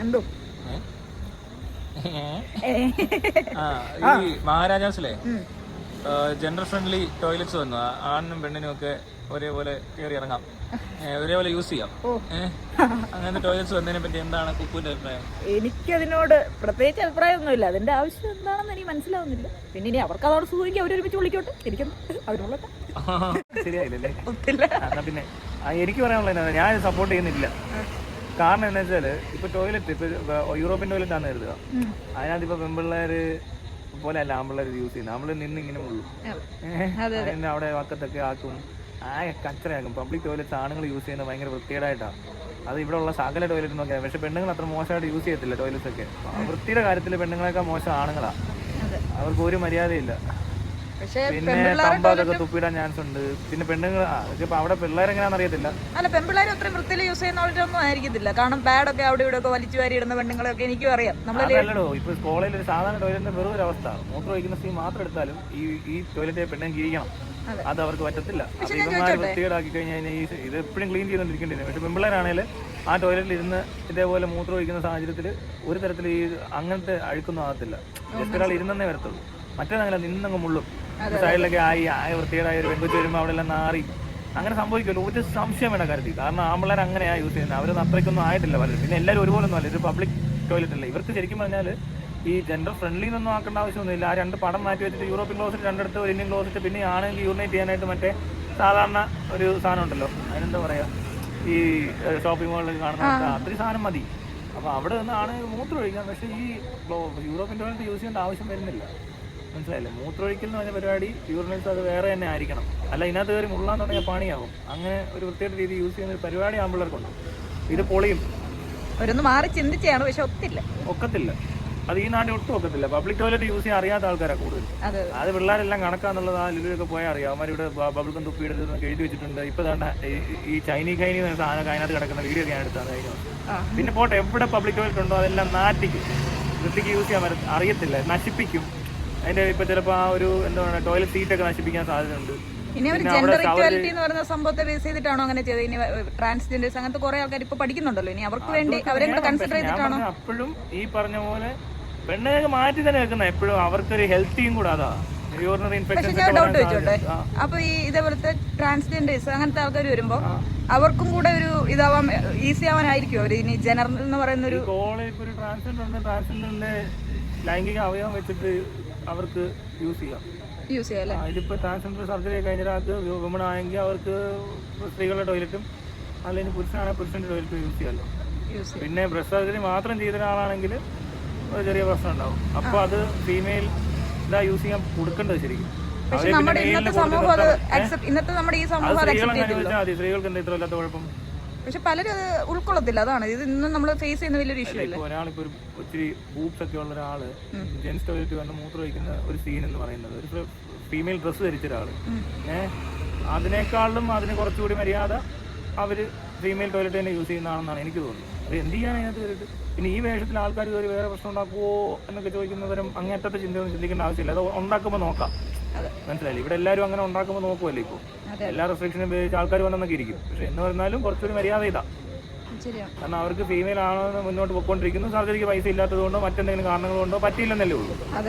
എന്തോ ഈ മഹാരാജാസിലെ gender friendly toilets വന്നു. ആണിനും പെണ്ണിനും ഒക്കെ ഒരേപോലെ കയറി ഇറങ്ങാം, ഒരേപോലെ യൂസ് ചെയ്യാം. അങ്ങനത്തെ ടോയ്ലറ്റ്സ് വന്നതിനെ പറ്റി എന്താണ് കുക്കുവിന്റെ അഭിപ്രായം? എനിക്കതിനോട് പ്രത്യേകിച്ച് അഭിപ്രായമൊന്നുമില്ല. അതിന്റെ ആവശ്യം എന്താണെന്ന് എനിക്ക് മനസ്സിലാവുന്നില്ല. പിന്നെ ഇനി അവർക്ക് അതോട് സുഖിക്കും, അവരൊരുമിച്ച് വിളിക്കോട്ടെ. എനിക്കും അതിനുള്ള ശരിയായില്ലേ? പിന്നെ എനിക്ക് പറയാനുള്ള ഞാൻ സപ്പോർട്ട് ചെയ്യുന്നില്ല. കാരണം എന്താ വെച്ചാല് ഇപ്പൊ ടോയ്ലറ്റ് ഇപ്പൊ യൂറോപ്യൻ ടോയ്ലറ്റ് ആണ് കരുതുക. അതിനകത്ത് ഇപ്പൊ പെൺപിള്ളേര് പോലെ അല്ല ആൺപിള്ളേർ യൂസ് ചെയ്യുന്നത്. നമ്മള് നിന്ന് ഇങ്ങനെ ഉള്ളു അവിടെ വക്കത്തൊക്കെ ആക്കും, കച്ചറയാക്കും. പബ്ലിക് ടോയ്ലറ്റ്സ് ആണുങ്ങൾ യൂസ് ചെയ്യുന്നത് ഭയങ്കര വൃത്തികേടായിട്ടാണ്. അത് ഇവിടെ ഉള്ള സകല ടോയ്ലറ്റ് നോക്കിയാൽ. പക്ഷെ പെണ്ണുങ്ങൾ അത്ര മോശമായിട്ട് യൂസ് ചെയ്യത്തില്ല ടോയ്ലറ്റ്സ് ഒക്കെ. വൃത്തിയുടെ കാര്യത്തിൽ പെണ്ണുങ്ങളെക്കാൾ മോശം ആണുങ്ങളാ. അവർക്ക് ഒരു മര്യാദയില്ല. പിന്നെ തമ്പാതൊക്കെ തുപ്പിടാൻ ചാൻസ് ഉണ്ട്. പിന്നെ പെണ്ണുങ്ങൾ അവിടെ പിള്ളേരെങ്ങനെയാണെന്ന് അറിയത്തില്ല. അല്ല, പെൺപിള്ളേർ അത്രയും വൃത്തിയിൽ യൂസ് ചെയ്യുന്നവരൊന്നും ആയിരിക്കത്തില്ല. കാരണം ബാഡൊക്കെ അവിടെ ഇവിടെ ഒക്കെ വലിച്ചു വാരി ഇടുന്ന പെണ്ണുങ്ങളൊക്കെ എനിക്കും അറിയാം. നമ്മളല്ലോ ഇപ്പൊ കോളേജിൽ ഒരു സാധാരണ ടോയ്ലറ്റിന്റെ വെറും ഒരു അവസ്ഥ. മൂത്രം ഒഴിക്കുന്ന സ്ത്രീ മാത്രം എടുത്താലും ഈ ടോയ്ലറ്റ് പെണ്ണും ജീവിക്കണം. അത് അവർക്ക് പറ്റത്തില്ല. അപ്പൊ ഇവന്മാർ വൃത്തികേടാക്കി കഴിഞ്ഞാൽ ഇത് എപ്പോഴും ക്ലീൻ ചെയ്തോണ്ടിരിക്കേണ്ടി. പക്ഷെ പെൺപിള്ളേരാണെങ്കിൽ ആ ടോയ്ലറ്റിൽ ഇരുന്ന് ഇതേപോലെ മൂത്രം ഒഴിക്കുന്ന സാഹചര്യത്തിൽ ഒരു തരത്തിൽ ഈ അങ്ങനത്തെ അഴുക്കൊന്നും ആകത്തില്ല. ജസ്റ്റ് ഒരാൾ ഇരുന്നേ വരത്തുള്ളൂ. മറ്റേതങ്ങനെ നിന്നങ്ങ് മുള്ളും. സൈഡിലൊക്കെ ആയി വൃത്തികേടായ ഒരു പെൺകൊച്ചു വരുമ്പോൾ അവിടെ എല്ലാം നാറി അങ്ങനെ സംഭവിക്കുമല്ലോ. ഒരു സംശയം വേണ്ട കാര്യത്തിൽ. കാരണം ആമ്പിള്ളേർ അങ്ങനെയാണ് യൂസ് ചെയ്യുന്നത്. അവരൊന്നും അത്രയ്ക്കൊന്നും ആയിട്ടില്ല പലരും. പിന്നെ എല്ലാവരും ഒരുപോലെ ഒന്നും അല്ല. ഇത് പബ്ലിക് ടോയ്ലറ്റ് അല്ല. ഇവർക്ക് ശരിക്കും പറഞ്ഞാൽ ഈ ജെൻഡർ ഫ്രണ്ട്ലി എന്നൊന്നും ആക്കേണ്ട ആവശ്യമൊന്നുമില്ല. ആ രണ്ട് പടം മാറ്റി വെച്ചിട്ട് യൂറോപ്യൻ ക്ലോസറ്റ് രണ്ടിടത്ത് ഒരു ഇന്ത്യൻ ക്ലോസറ്റ്, പിന്നെ ആണെങ്കിൽ യൂറിനേറ്റ് ചെയ്യാനായിട്ട് മറ്റേ സാധാരണ ഒരു സാധനം ഉണ്ടല്ലോ, അതിനെന്താ പറയുക, ഈ ഷോപ്പിംഗ് മാളിൽ കാണുന്ന അത്രയും സാധനം മതി. അപ്പോൾ അവിടെ നിന്ന് ആണെങ്കിൽ മൂത്രം ഒഴിക്കാം. പക്ഷേ ഈ യൂറോപ്യൻ ടോയ്ലറ്റ് യൂസ് ചെയ്യേണ്ട ആവശ്യം വരുന്നില്ല. മനസ്സിലായില്ലേ? മൂത്രമൊഴിക്കൽ എന്ന് പറഞ്ഞ പരിപാടി യൂറിനൽസ് അത് വേറെ തന്നെ ആയിരിക്കണം. അല്ല ഇതിനകത്ത് കയറി മുള്ളാന്ന് തുടങ്ങിയ പണിയാവും. അങ്ങനെ ഒരു പ്രത്യേക രീതി യൂസ് ചെയ്യുന്ന ഒരു പരിപാടി ആമ്പിള്ളേർക്കുണ്ട്. ഇത് പൊളിയും. അവരൊന്ന് മാറി ചിന്തിച്ചാണ്, പക്ഷെ ഒക്കത്തില്ല. അത് ഈ നാട്ടിൽ ഒട്ടും ഒക്കത്തില്ല. പബ്ലിക് ടോയ്ലറ്റ് യൂസ് ചെയ്യാൻ അറിയാത്ത ആൾക്കാരാണ് കൂടുതൽ. അത് പിള്ളേരെല്ലാം കണക്കാന്നുള്ളത് ആ ലുലുവിലൊക്കെ പോയാൽ അറിയാം. അവന്മാരിവിടെ ബബിൾക്കം തുപ്പിയെടുത്ത് എഴുതി വെച്ചിട്ടുണ്ട്. ഇപ്പൊ തന്നെ ഈ ചൈനീ കൈനി എന്ന സാധനം അതിനകത്ത് കിടക്കുന്ന വീഡിയോ ഞാൻ എടുത്താണ് കഴിഞ്ഞു. പിന്നെ പോട്ടെ, എവിടെ പബ്ലിക് ടോയ്ലറ്റ് ഉണ്ടോ അതെല്ലാം നാട്ടിക്കും. വൃത്തിക്ക് യൂസ് ചെയ്യാൻ അറിയത്തില്ല, നശിപ്പിക്കും. അതിന്റെ ഇപ്പൊ ചിലപ്പോ ആ ഒരു എന്താ പറയുക ടോയ്ലറ്റ് സീറ്റൊക്കെ നശിപ്പിക്കാൻ സാധ്യതയുണ്ട്. ഇനി അവർ ജെൻഡർ ഇക്വാലിറ്റി എന്ന് പറയുന്ന സംഭവത്തെ ബേസ് ചെയ്തിട്ടാണോ അങ്ങനെ ചെയ്തത്? ഇനി ട്രാൻസ്ജെൻഡേഴ്സ് അങ്ങനത്തെ കുറെ ആൾക്കാർ ഇപ്പൊ പഠിക്കുന്നുണ്ടല്ലോ. ഇനി അവർക്ക് വേണ്ടി അവരെ കൂടെ കൺസിഡർ ചെയ്തിട്ടാണോ? അപ്പോഴും ഈ പറഞ്ഞ പോലെ പെണ്ണുങ്ങൾക്ക് മാറ്റി തന്നെ വെക്കുന്ന എപ്പോഴും അവർക്കൊരു ഹെൽത്തിയും കൂടെ അതാ. പക്ഷെ ഞാൻ ഡൗട്ട് വെച്ചോട്ടെ, അപ്പൊ ഈ ഇതേപോലത്തെ ട്രാൻസ്ജെൻഡേഴ്സ് അങ്ങനത്തെ ആൾക്കാർ വരുമ്പോ അവർക്കും കൂടെ ഒരു ഇതാവാൻ ഈസി ആവാനായിരിക്കും അവർ ഇനി ജനറൽ എന്ന് പറയുന്ന ഒരു ട്രാൻസ്ജെൻഡറിന്റെ ലൈംഗിക അവയവം വെച്ചിട്ട് അവർക്ക് യൂസ് ചെയ്യാം. ഇതിപ്പോ ട്രാൻസ്ജെൻഡർ സർജറി കഴിഞ്ഞ ഒരാൾക്ക് വിമൺ ആയെങ്കിൽ അവർക്ക് സ്ത്രീകളുടെ ടോയ്ലറ്റും അല്ലെങ്കിൽ പുരുഷനാണെങ്കിൽ പുരുഷന്റെ ടോയ്ലറ്റും യൂസ് ചെയ്യാമല്ലോ. പിന്നെ ബ്രസ്റ്റ് സർജറി മാത്രം ചെയ്ത ഒരാളാണെങ്കിൽ ഒരു ചെറിയ പ്രശ്നം ഉണ്ടാവും. അപ്പൊ അത് ഫീമെയിൽ ഇതാ യൂസ് ചെയ്യാൻ കൊടുക്കേണ്ടത് ശരിക്കും. സ്ത്രീകൾക്ക് എന്താ ഇത്ര ഇല്ലാത്ത കുഴപ്പം? പക്ഷെ പലരും അത് ഉൾക്കൊള്ളത്തില്ല. അതാണ് ഇത് ഇന്നും നമ്മൾ ഫേസ് ചെയ്യുന്ന വലിയൊരു ഇഷ്യൂ അല്ലേ. ഒരാളിപ്പോ ഒത്തിരി ബൂബ്സ് ഒക്കെ ഉള്ള ഒരാള് ജെൻസ് ടോയ്ലറ്റ് വന്ന് മൂത്രം ഒഴിക്കുന്ന ഒരു സീൻ എന്ന് പറയുന്നത് ഒരു ഫീമെയിൽ ഡ്രസ്സ് ധരിച്ച ഒരാള് അതിനേക്കാളും അതിന് കുറച്ചുകൂടി മര്യാദ അവര് ഫീമെയിൽ ടോയ്ലറ്റ് തന്നെ യൂസ് ചെയ്യുന്നതാണെന്നാണ് എനിക്ക് തോന്നുന്നത്. അത് എന്ത് ചെയ്യാൻ അതിനകത്ത് കയറിയിട്ട് പിന്നെ ഈ വേഷത്തിൽ ആൾക്കാർ കയറി വേറെ പ്രശ്നം ഉണ്ടാക്കുമോ എന്നൊക്കെ ചോദിക്കുന്നവരും അങ്ങേറ്റത്തെ ചിന്തയൊന്നും ചിന്തിക്കേണ്ട ആവശ്യമില്ല. അത് ഉണ്ടാക്കുമ്പോൾ നോക്കാം. മനസ്സിലായില്ലേ? ഇവിടെ എല്ലാവരും അങ്ങനെ ഉണ്ടാക്കുമ്പോൾ നോക്കുമല്ലോ. ഇപ്പോൾ എല്ലാ റെസ്ട്രിക്ഷനും ഉപയോഗിച്ച് ആൾക്കാർ വന്നെന്നൊക്കെ ഇരിക്കും. പക്ഷെ എന്ന് പറഞ്ഞാലും കുറച്ചൊരു മര്യാദ ഇതാ. കാരണം അവർക്ക് ഫീമെയിൽ ആണെന്ന് മുന്നോട്ട് പോയിക്കൊണ്ടിരിക്കുന്നു. സർജറിക്ക് പൈസ ഇല്ലാത്തത് കൊണ്ടോ മറ്റെന്തെങ്കിലും കാരണങ്ങൾ കൊണ്ടോ പറ്റിയില്ലെന്നല്ലേ ഉള്ളൂ.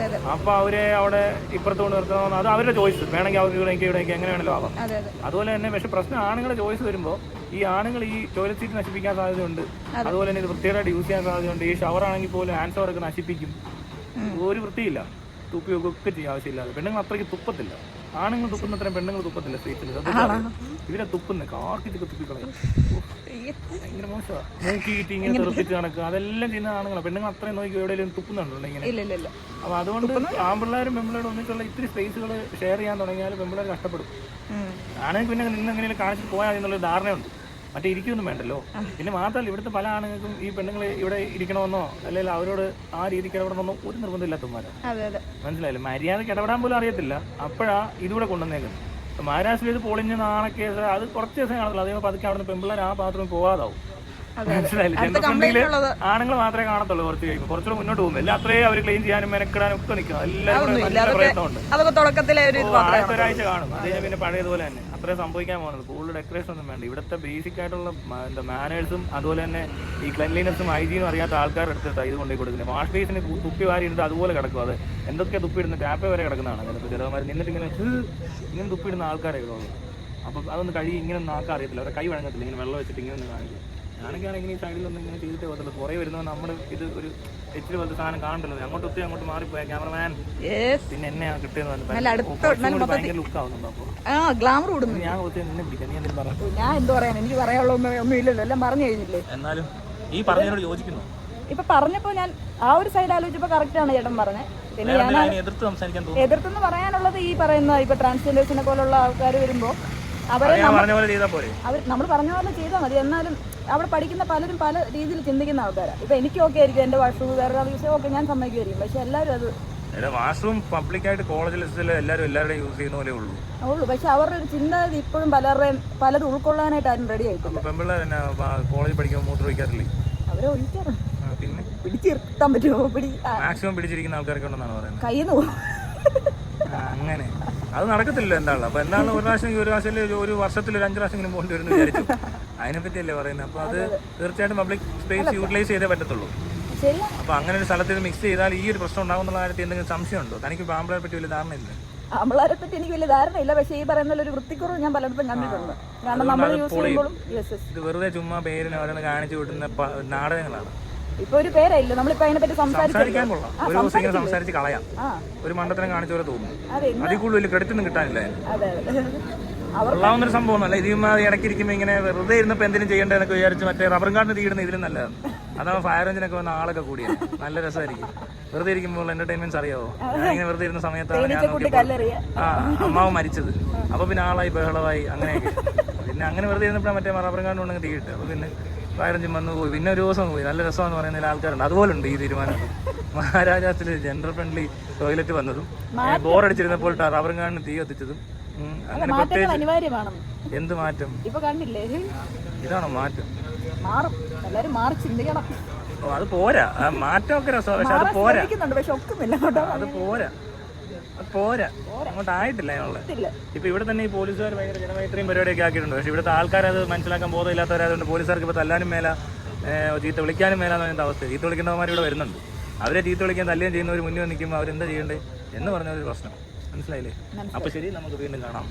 അപ്പൊ അവരെ അവിടെ ഇപ്പുറത്ത് കൊണ്ട് നിർത്തണമെന്ന് അത് അവരുടെ ചോയ്സ്. വേണമെങ്കിൽ അവർക്ക് ഇവിടേക്ക് എങ്ങനെ വേണമല്ലോ ആവാം. അതുപോലെ തന്നെ പക്ഷെ പ്രശ്നം ആണുങ്ങളുടെ ചോയ്സ് വരുമ്പോൾ ഈ ആണുങ്ങൾ ഈ ടോയ്ലറ്റ് സീറ്റ് നശിപ്പിക്കാൻ സാധ്യതയുണ്ട്. അതുപോലെ തന്നെ ഇത് വൃത്തിയായിട്ട് യൂസ് ചെയ്യാൻ സാധ്യതയുണ്ട്. ഈ ഷവർ ആണെങ്കിൽ പോലും ഹാൻഡ് ഷവറൊക്കെ നശിപ്പിക്കും. ഒരു വൃത്തിയില്ല. തുപ്പിയൊക്കെ ഒക്കെ ചെയ്യാൻ ആവശ്യമില്ലാതെ. പെണ്ണുങ്ങൾ അത്രയ്ക്ക് തുപ്പത്തില്ല. ആണുങ്ങൾ തുപ്പുന്ന അത്രയും പെണ്ണുങ്ങൾ തുപ്പത്തില്ല സ്ട്രീറ്റിൽ. ഇവരെ തുപ്പുന്ന കാർക്കിച്ചൊക്കെ തുപ്പിക്കളയും. ഭയങ്കര മോശമാണ്. മൂക്കിയിട്ട് ഇങ്ങനെ തെറിപ്പിച്ച് നടക്കുക അതെല്ലാം ചെയ്യുന്ന ആണുങ്ങളാണ്. പെണ്ണുങ്ങൾ അത്രയും നോക്കി എവിടെയെങ്കിലും തുപ്പുന്നുണ്ടോ ഇങ്ങനെ. അപ്പൊ അതുകൊണ്ട് ആൺപിള്ളേരും പെൺപിള്ളേരും ഒന്നിച്ചുള്ള ഇത്തിരി സ്പേസുകൾ ഷെയർ ചെയ്യാൻ തുടങ്ങിയാൽ പെൺപിള്ളേർ കഷ്ടപ്പെടും. ആണെങ്കിൽ പിന്നെ നിന്ന് എങ്ങനെയും കാണിച്ചിട്ട് പോയാൽ എന്നുള്ളൊരു ധാരണയുണ്ട്. മറ്റേ ഇരിക്കൊന്നും വേണ്ടല്ലോ. പിന്നെ മാത്രമല്ല ഇവിടുത്തെ പല ആണുങ്ങൾക്കും ഈ പെണ്ണുങ്ങൾ ഇവിടെ ഇരിക്കണമെന്നോ അല്ലെങ്കിൽ അവരോട് ആ രീതിക്ക് ഇടപെടണമെന്നോ ഒരു നിർബന്ധമില്ലാത്തമാരാണ്. മനസ്സിലായില്ലേ? മര്യാദക്ക് ഇടപെടാൻ പോലും അറിയത്തില്ല. അപ്പോഴാ ഇതിവിടെ കൊണ്ടുവന്നേക്കുന്നത്. മഹാരാഷ്ട്രയിൽ ഇത് പൊളിഞ്ഞ നാണക്കേസ് അത് കുറച്ച് ദിവസം കാണത്തില്ല. അതേപോലെ പതുക്കെ അവിടെ നിന്ന് പെൺപിള്ളേർ ആ ബാത്റൂമിൽ പോകാതാവും. മനസ്സിലായില്ലേ? ജെൻഡർ ഫ്രണ്ട്ലിയിൽ ആണുങ്ങൾ മാത്രമേ കാണത്തുള്ളൂ. കുറച്ച് കഴിയുമ്പോൾ കുറച്ചുകൂടെ മുന്നോട്ട് പോകും. എല്ലാം അത്രയും അവർ ക്ലീൻ ചെയ്യാനും മെനക്കിടാനും ഒക്കെ നിൽക്കും. എല്ലാവരും നല്ല പ്രയത്നമുണ്ട്. അതൊക്കെ തുടക്കത്തിലെ ആദ്യത്തെ ഒരാഴ്ച കാണും. അത് കഴിഞ്ഞാൽ പിന്നെ പഴയതുപോലെ തന്നെ അത്രയും സംഭവിക്കാൻ പോകുന്നത്. കൂടുതൽ ഡെക്കറേഷൻ ഒന്നും വേണ്ട. ഇവിടുത്തെ ബേസിക് ആയിട്ടുള്ള എന്താ മാനേഴ്സും അതുപോലെ തന്നെ ഈ ക്ലെൻലിനെസ്സും ഹൈജീനും അറിയാത്ത ആൾക്കാർ എടുത്തിട്ട് ഇത് കൊണ്ടേ കൊടുക്കുന്നത്. വാഷ് ബേസിന് തുപ്പി വാരി ഇടുന്നത് അതുപോലെ കിടക്കും. അത് എന്തൊക്കെ തുപ്പിടുന്ന ടാപ്പേ വരെ കിടക്കുന്നതാണ്. ചിലപ്പോൾ ചെറുമാർ നിന്നിട്ട് ഇങ്ങനെ തുപ്പിടുന്ന ആൾക്കാരെ ഇവിടെ ഉള്ളൂ. അപ്പം അതൊന്ന് കഴുകി ഇങ്ങനെ ഒന്നും ആൾക്കാർ അറിയത്തില്ല. അവരെ കൈ വഴങ്ങത്തില്ല. ഇങ്ങനെ വെള്ളം വെച്ചിട്ട് ഇങ്ങനെ ഒന്ന് കാണിക്കും. ഞാനൊക്കെയാണെങ്കിൽ ഈ സൈഡിലൊന്നും ഇങ്ങനെ ചെയ്തിട്ടേ പോകത്തുള്ളൂ. കുറേ വരുന്നത് നമ്മൾ ഇത് ഒരു എച്ചിരി പോലത്തെ സാധനം കാണണ്ടല്ലോ. അങ്ങോട്ട് ഒത്തിരി അങ്ങോട്ട് മാറിപ്പോയാൽ ക്യാമറമാൻ പിന്നെ എന്നെയാണ് കിട്ടിയെന്ന് ഭയങ്കര ലുക്ക് ആവുന്നുണ്ടോ? അപ്പോൾ ഗ്ലാമർ കൂടുന്നു. ഞാൻ ഒത്തിരി നിന്നെ പിടിക്കാം. നീ എന്തെങ്കിലും പറഞ്ഞു. ഞാൻ എന്ത് പറയാൻ, എനിക്ക് പറയാനുള്ള ഒന്നും ഇല്ലല്ലോ, എല്ലാം പറഞ്ഞു കഴിഞ്ഞില്ലേ. എന്നാലും ഈ പറഞ്ഞതിനോട് യോജിക്കുന്നു. ഇപ്പൊ പറഞ്ഞപ്പോ ഞാൻ ആ ഒരു സൈഡ് ആലോചിച്ചപ്പോ കറക്റ്റ് ആണ് ചേട്ടൻ പറഞ്ഞത്. പിന്നെ ഞാൻ എതിർത്തെന്ന് പറയാനുള്ളത് ഈ പറയുന്ന ഇപ്പൊ ട്രാൻസ്ജെൻഡേഴ്സിനെ പോലുള്ള ആൾക്കാർ വരുമ്പോ അവരെ നമ്മൾ പറഞ്ഞ പോലെ ചെയ്താൽ മതി. എന്നാലും അവിടെ പഠിക്കുന്ന പലരും പല രീതിയിൽ ചിന്തിക്കുന്ന ആൾക്കാരാണ്. ഇപ്പൊ എനിക്ക് ഓക്കെ ആയിരിക്കും എന്റെ വാഷ്റൂം വേറെ യൂസ് ഓക്കെ ഞാൻ സമ്മതിക്കുമായിരിക്കും. പക്ഷെ എല്ലാവരും അത് വാഷ്റൂം പബ്ലിക്കായിട്ട് കോളേജിൽ എല്ലാവരും യൂസ് ചെയ്യുന്ന പോലെ ഉള്ളൂ. പക്ഷെ അവരുടെ ഒരു ചിന്താഗതി ഇപ്പോഴും പലരും ഉൾക്കൊള്ളാനായിട്ട് ആരും റെഡി ആയിട്ടില്ല. കോളേജിൽ പഠിക്കുമ്പോൾ മൂത്രം ഒഴിക്കാറില്ലേ? അവരെ ഒഴിക്കാറുണ്ട്. പിന്നെ പിടിച്ചിരുത്താൻ പറ്റുമോ? മാക്സിമം പിടിച്ചിരിക്കുന്ന ആൾക്കാരൊക്കെ ഉണ്ടെന്നാണ് പറയുന്നത്. കയ്യിൽ നിന്ന് അങ്ങനെ അത് നടക്കത്തില്ല. എന്താണ് അപ്പൊ എന്താണ് ഒരു പ്രാവശ്യം ഒരു വർഷത്തിൽ ഒരു 5 പ്രാവശ്യം പോകേണ്ടി വരുന്നു വിചാരിച്ചു. അതിനെപ്പറ്റിയല്ലേ പറയുന്നത്. അപ്പൊ അത് തീർച്ചയായിട്ടും പബ്ലിക് സ്പേസ് യൂട്ടിലൈസ് ചെയ്തേ പറ്റത്തുള്ളൂ. അപ്പൊ അങ്ങനെ ഒരു സ്ഥലത്ത് മിക്സ് ചെയ്താൽ ഈ ഒരു പ്രശ്നം ഉണ്ടാകുന്ന കാര്യത്തിൽ എന്തെങ്കിലും സംശയമുണ്ടോ? തനിക്ക് ആമ്പിളരെ പറ്റി വലിയ ധാരണയില്ല. ആമ്പിളരെ പറ്റി എനിക്ക് വലിയ ധാരണയില്ല. പക്ഷേ ഈ പറയുന്ന ഒരു വൃത്തിക്കുറവ് ഞാൻ പലയിടത്തും കണ്ടിട്ടുണ്ട്. കാരണം നമ്മൾ യൂസ് ചെയ്യുമ്പോഴും ഇത് വെറുതെ ചുമ്മാ പേരിന് ഓരോന്ന് കാണിച്ചു വിട്ടുന്ന നാടകങ്ങളാണ്. ഇപ്പൊ ഒരു പേരായില്ല. നമ്മളിപ്പോ അതിനെപ്പറ്റി സംസാരിക്കാൻ കൊള്ളാം. ഒരു ദിവസം ഇങ്ങനെ സംസാരിച്ച് കളയാം. ഒരു മണ്ടത്തിനെ കാണിച്ച പോലെ തോന്നുന്നു. അതിൽ കൂടുതൽ വലിയ ക്രെഡിറ്റ് ഒന്നും കിട്ടാനില്ല. കൊള്ളാവുന്നൊരു സംഭവമല്ല. ഇതിമാതി ഇടയ്ക്കിരിക്കുമ്പോൾ ഇങ്ങനെ വെറുതെ ഇരുന്നപ്പോൾ എന്തെങ്കിലും ചെയ്യേണ്ടതെന്നൊക്കെ വിചാരിച്ച് മറ്റേ റബ്ബറും കാർഡിന് തീയിടുന്ന ഇതിലും നല്ലതാണ്. അതാണ് ഫയർ എഞ്ചിനൊക്കെ വന്ന ആളൊക്കെ കൂടിയാണ്. നല്ല രസമായിരിക്കും. വെറുതെ ഇരിക്കുമ്പോൾ എന്റർടൈൻമെന്റ്സ് അറിയാവോ? ഞാനിങ്ങനെ വെറുതെ ഇരുന്ന സമയത്താണ് ഞാൻ അമ്മാവ് മരിച്ചത്. അപ്പൊ പിന്നെ ആളായി ബഹളമായി അങ്ങനെയൊക്കെ. പിന്നെ അങ്ങനെ വെറുതെ ഇരുന്നപ്പോഴാണ് മറ്റേ റബ്ബറും കാർഡ് ഉണ്ടെങ്കിൽ തീയിട്ട്. അപ്പൊ പിന്നെ ഫയർ എഞ്ചിൻ വന്ന് പോയി. പിന്നെ ഒരു ദിവസം പോയി. നല്ല രസമെന്ന് പറയുന്നതിൽ ആൾക്കാരുണ്ട്. അതുപോലെ ഉണ്ട് ഈ തീരുമാനം. മഹാരാജാസിൽ ജെൻഡർ ഫ്രണ്ട്ലി ടോയ്ലറ്റ് വന്നതും ബോറടിച്ചിരുന്നപ്പോൾ റബ്ബറും കാർഡിന് തീ കത്തിച്ചതും അങ്ങനെ പ്രത്യേകിച്ച് എന്ത് മാറ്റം? ഇതാണോ മാറ്റം? അത് പോരാ. മാറ്റമൊക്കെ രസമാണ്. പക്ഷെ അത് പോരാ. അത് പോരാ. പോരാ. അങ്ങോട്ട് ആയിട്ടില്ല ഞങ്ങള്. ഇപ്പൊ ഇവിടെ തന്നെ ഈ പോലീസുകാർ ഭയങ്കര ജനമൈത്രിയും പരിപാടിയൊക്കെ ആക്കിയിട്ടുണ്ട്. പക്ഷെ ഇവിടുത്തെ ആൾക്കാരത് മനസ്സിലാക്കാൻ ബോധമില്ലാത്തവരായതുകൊണ്ട് പോലീസുകാർക്ക് ഇപ്പൊ തല്ലാനും മേല, ചീത്ത വിളിക്കാനും മേലാന്ന് പറയുന്ന അവസ്ഥ. ചീത്ത വിളിക്കേണ്ടവന്മാർ ഇവിടെ വരുന്നുണ്ട്. അവരെ ചീത്ത വിളിക്കാൻ തല്ലുകയും ചെയ്യുന്നവർ മുന്നിൽ നിൽക്കുമ്പോൾ അവരെന്താ ചെയ്യേണ്ടത് എന്ന് പറഞ്ഞ ഒരു പ്രശ്നം. മനസ്സിലായില്ലേ? അപ്പൊ ശരി, നമുക്ക് വീണ്ടും കാണാം.